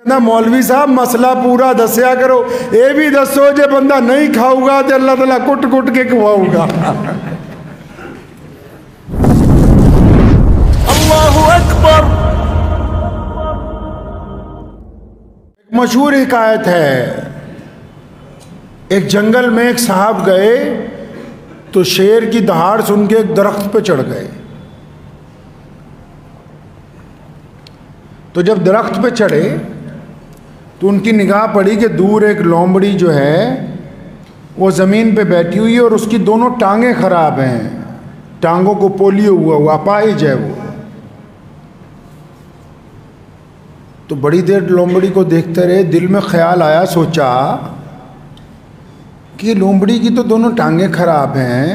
ना मौलवी साहब मसला पूरा दसिया करो, ये भी दसो जे बंदा नहीं खाऊगा तो अल्लाह ताला कुट कुट के खवाऊगा। अल्लाहु अकबर। मशहूर हिकायत है, एक जंगल में एक साहब गए तो शेर की दहाड़ सुन के एक दरख्त पे चढ़ गए। तो जब दरख्त पे चढ़े तो उनकी निगाह पड़ी कि दूर एक लोमड़ी जो है वो ज़मीन पे बैठी हुई है और उसकी दोनों टांगें खराब हैं, टांगों को पोलियो हुआ अपाहिज है वो। तो बड़ी देर लोमड़ी को देखते रहे, दिल में ख्याल आया, सोचा कि लोमड़ी की तो दोनों टांगें खराब हैं,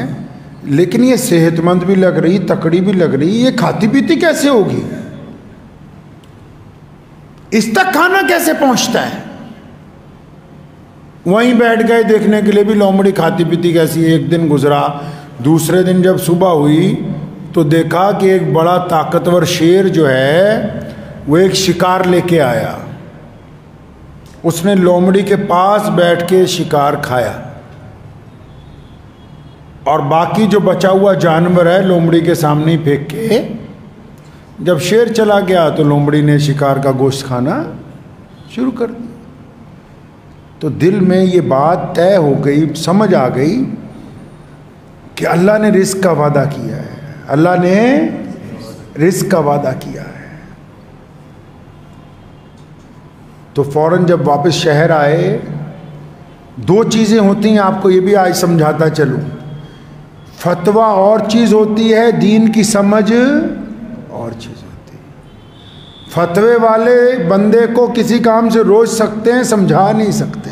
लेकिन ये सेहतमंद भी लग रही, तकड़ी भी लग रही, ये खाती पीती कैसे होगी, इस तक खाना कैसे पहुंचता है। वहीं बैठ गए देखने के लिए भी लोमड़ी खाती पीती कैसी। एक दिन गुजरा, दूसरे दिन जब सुबह हुई तो देखा कि एक बड़ा ताकतवर शेर जो है वो एक शिकार लेके आया। उसने लोमड़ी के पास बैठ के शिकार खाया और बाकी जो बचा हुआ जानवर है लोमड़ी के सामने ही फेंक के, जब शेर चला गया तो लोमड़ी ने शिकार का गोश्त खाना शुरू कर दिया। तो दिल में ये बात तय हो गई, समझ आ गई कि अल्लाह ने रिस्क का वादा किया है, अल्लाह ने रिस्क का वादा किया है। तो फौरन जब वापस शहर आए, दो चीज़ें होती हैं, आपको ये भी आज समझाता चलूं। फतवा और चीज़ होती है, दीन की समझ और चीज़ होती है। फतवे वाले बंदे को किसी काम से रोक सकते हैं, समझा नहीं सकते।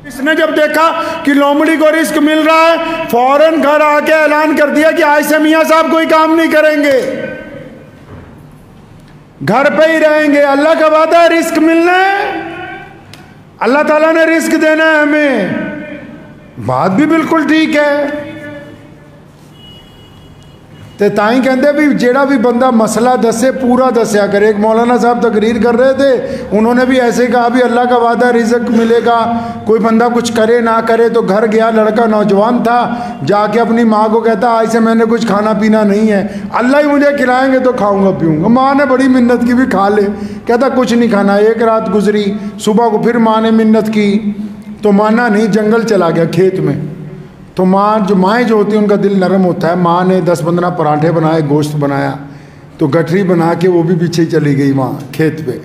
इसने जब देखा कि लोमड़ी को रिस्क मिल रहा है, फौरन घर आके ऐलान कर दिया कि आज से मियाँ साहब कोई काम नहीं करेंगे, घर पे ही रहेंगे। अल्लाह का वादा है, रिस्क मिलना है, अल्लाह ताला ने रिस्क देना है हमें। बात भी बिल्कुल ठीक है। तो ताई कहते भी जेड़ा भी बंदा मसला दसे पूरा दसिया करे। एक मौलाना साहब तकरीर कर रहे थे, उन्होंने भी ऐसे कहा भी अल्लाह का वादा रिज़्क मिलेगा, कोई बंदा कुछ करे ना करे। तो घर गया, लड़का नौजवान था, जाके अपनी माँ को कहता आज से मैंने कुछ खाना पीना नहीं है, अल्लाह ही मुझे खिलाएंगे तो खाऊंगा पीऊँगा। माँ ने बड़ी मिन्नत की भी खा ले, कहता कुछ नहीं खाना। एक रात गुजरी, सुबह को फिर माँ ने मिन्नत की तो माना नहीं, जंगल चला गया खेत में। तो माएँ जो होती हैं उनका दिल नरम होता है। माँ ने 10-15 पराठे बनाए, गोश्त बनाया, तो गठरी बना के वो भी पीछे चली गई माँ खेत पे।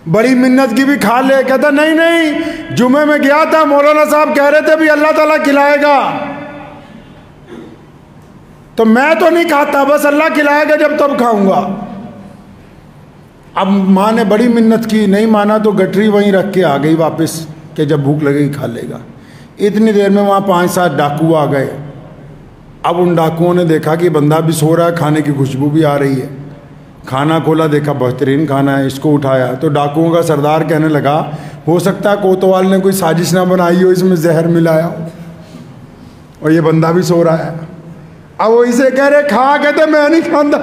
बड़ी मिन्नत की भी खा ले, कहता नहीं नहीं, जुमे में गया था, मौलाना साहब कह रहे थे भी अल्लाह ताला खिलाएगा, तो मैं तो नहीं खाता, बस अल्लाह खिलाएगा जब तब खाऊंगा। अब माँ ने बड़ी मिन्नत की, नहीं माना तो गठरी वहीं रख के आ गई वापस कि जब भूख लगेगी खा लेगा। इतनी देर में वहाँ 5-7 डाकू आ गए। अब उन डाकुओं ने देखा कि बंदा भी सो रहा है, खाने की खुशबू भी आ रही है। खाना खोला, देखा बेहतरीन खाना है, इसको उठाया। तो डाकुओं का सरदार कहने लगा हो सकता है कोतवाल ने कोई साजिश ना बनाई हो, इसमें जहर मिलाया हो और ये बंदा भी सो रहा है। अब वो इसे कह रहे खा, कहते मैं नहीं खाता।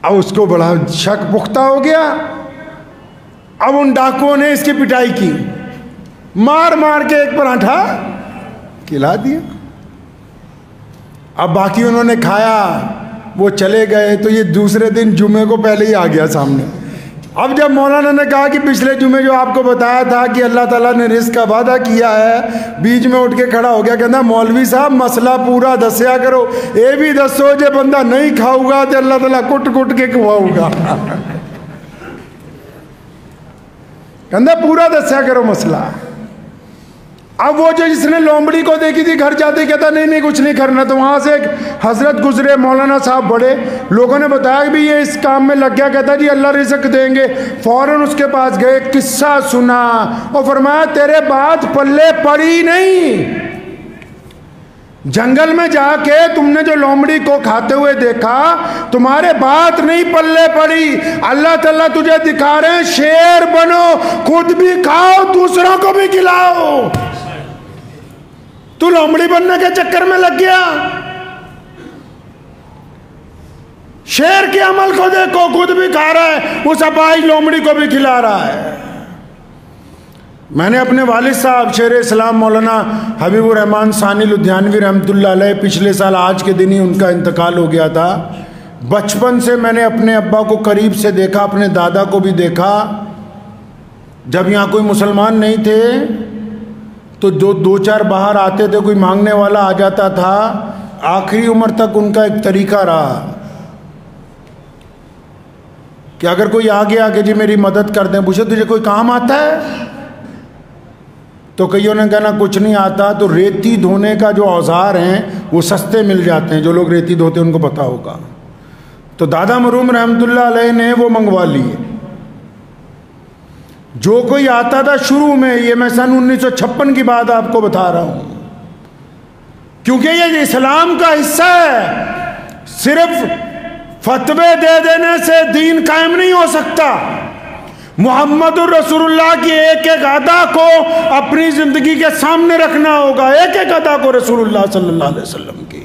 अब उसको बड़ा शक पुख्ता हो गया। अब उन डाकुओं ने इसकी पिटाई की, मार मार के एक पराठा खिला दिया। अब बाकी उन्होंने खाया, वो चले गए। तो ये दूसरे दिन जुमे को पहले ही आ गया सामने। अब जब मौलाना ने कहा कि पिछले जुमे जो आपको बताया था कि अल्लाह ताला ने रिस्क का वादा किया है, बीच में उठ के खड़ा हो गया, कहता मौलवी साहब मसला पूरा दसिया करो, ये भी दसो जे बंदा नहीं खाऊगा तो अल्लाह ताला कुट कुट के खवाऊगा। कहता पूरा दसिया करो मसला। अब वो जो जिसने लोमड़ी को देखी थी घर जाते कहता नहीं नहीं कुछ नहीं करना। तो वहाँ से एक हजरत गुजरे, मौलाना साहब बड़े, लोगों ने बताया भी ये इस काम में लग गया, कहता जी अल्लाह रिज़्क देंगे। फौरन उसके पास गए, किस्सा सुना और फरमाया तेरे बात पल्ले पड़ी नहीं। जंगल में जाके तुमने जो लोमड़ी को खाते हुए देखा, तुम्हारे बात नहीं पल्ले पड़ी। अल्लाह ताला तुझे दिखा रहे हैं शेर बनो, खुद भी खाओ दूसरों को भी खिलाओ। तू लोमड़ी बनने के चक्कर में लग गया। शेर के अमल को देखो, खुद भी खा रहा है, उस अपाहिज लोमड़ी को भी खिला रहा है। मैंने अपने वालिद साहब शेर इस्लाम मौलाना हबीबुर रहमान सानी लुधियानवी रहमतुल्लाह अलैह, पिछले साल आज के दिन ही उनका इंतकाल हो गया था। बचपन से मैंने अपने अब्बा को करीब से देखा, अपने दादा को भी देखा। जब यहाँ कोई मुसलमान नहीं थे तो जो दो चार बाहर आते थे, कोई मांगने वाला आ जाता था। आखिरी उम्र तक उनका एक तरीका रहा कि अगर कोई आ गया कि जी मेरी मदद कर दें, पूछे तुझे कोई काम आता है? तो कईयों ने कहना कुछ नहीं आता। तो रेती धोने का जो औजार हैं वो सस्ते मिल जाते हैं, जो लोग रेती धोते हैं उनको पता होगा। तो दादा मरूम रहमतुल्लाह अलैह ने वो मंगवा लिए। जो कोई आता था शुरू में, ये मैं सन 1956 की बात आपको बता रहा हूं, क्योंकि ये इस्लाम का हिस्सा है। सिर्फ फतवे दे देने से दीन कायम नहीं हो सकता। मुहम्मदुर रसूलुल्लाह की एक एक अदा को अपनी जिंदगी के सामने रखना होगा, एक एक अदा को रसूलुल्लाह सल्लल्लाहु अलैहि वसल्लम की।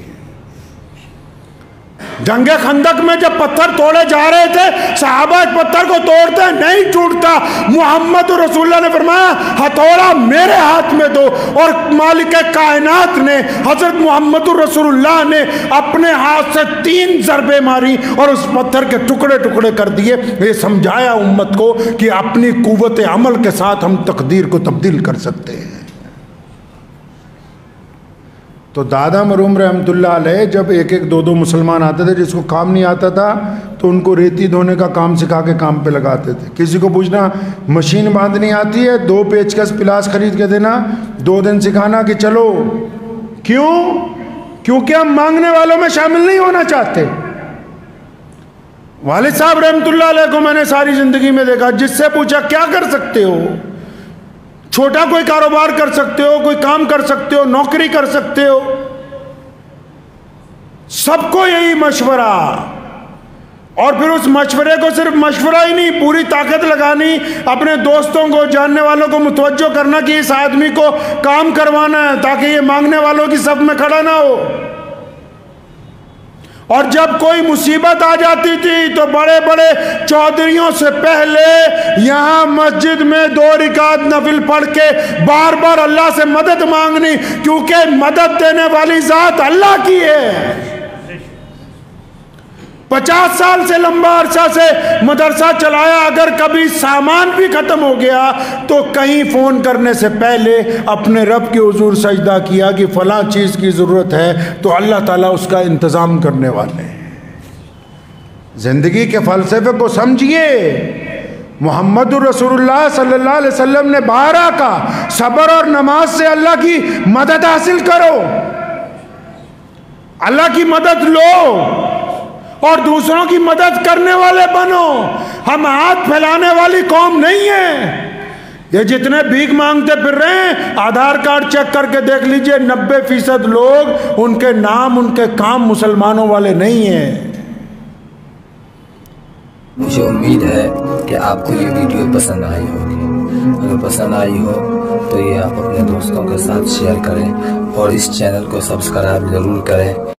जंगे खंदक में जब पत्थर तोड़े जा रहे थे, सहाबा पत्थर को तोड़ते नहीं टूटता। मुहम्मद रसूलुल्लाह ने फरमाया हथौड़ा मेरे हाथ में दो, और मालिक कायनात ने हजरत मुहम्मद रसूलुल्लाह ने अपने हाथ से 3 ज़रबे मारी और उस पत्थर के टुकड़े टुकड़े कर दिए। ये समझाया उम्मत को कि अपनी कुव्वत अमल के साथ हम तकदीर को तब्दील कर सकते हैं। तो दादा मरूम रहमतुल्लाह अलैह जब एक एक दो दो मुसलमान आते थे, जिसको काम नहीं आता था तो उनको रेती धोने का काम सिखा के काम पे लगाते थे। किसी को पूछना मशीन बांधनी आती है, 2 पेचकस पिलास खरीद के देना, 2 दिन सिखाना कि चलो। क्यों? क्योंकि हम मांगने वालों में शामिल नहीं होना चाहते। वालिद साहब रहमतुल्लाह अलैह को मैंने सारी जिंदगी में देखा, जिससे पूछा क्या कर सकते हो, छोटा कोई कारोबार कर सकते हो, कोई काम कर सकते हो, नौकरी कर सकते हो, सबको यही मशवरा। और फिर उस मशवरे को सिर्फ मशवरा ही नहीं, पूरी ताकत लगानी, अपने दोस्तों को, जानने वालों को मुतवज्जो करना कि इस आदमी को काम करवाना है, ताकि ये मांगने वालों की सब में खड़ा ना हो। और जब कोई मुसीबत आ जाती थी तो बड़े बड़े चौधरियों से पहले यहाँ मस्जिद में 2 रिकात नफिल पढ़ के बार बार अल्लाह से मदद मांगनी, क्योंकि मदद देने वाली जात अल्लाह की है। 50 साल से लंबा अरसा से मदरसा चलाया, अगर कभी सामान भी खत्म हो गया तो कहीं फोन करने से पहले अपने रब के हुजूर सजदा किया कि फलां चीज की जरूरत है, तो अल्लाह ताला उसका इंतजाम करने वाले हैं। जिंदगी के फलसफे को समझिए। मुहम्मदुर रसूलुल्लाह सल्लल्लाहु अलैहि वसल्लम ने 12 का सब्र और नमाज से अल्लाह की मदद हासिल करो, अल्लाह की मदद लो और दूसरों की मदद करने वाले बनो। हम हाथ फैलाने वाली कौम नहीं है। ये जितने भीख मांगते फिर रहे हैं, आधार कार्ड चेक करके देख लीजिए, 90% लोग, उनके नाम उनके काम मुसलमानों वाले नहीं हैं। मुझे उम्मीद है कि आपको ये वीडियो पसंद आई होगी। अगर पसंद आई हो तो ये आप अपने दोस्तों के साथ शेयर करें और इस चैनल को सब्सक्राइब जरूर करें।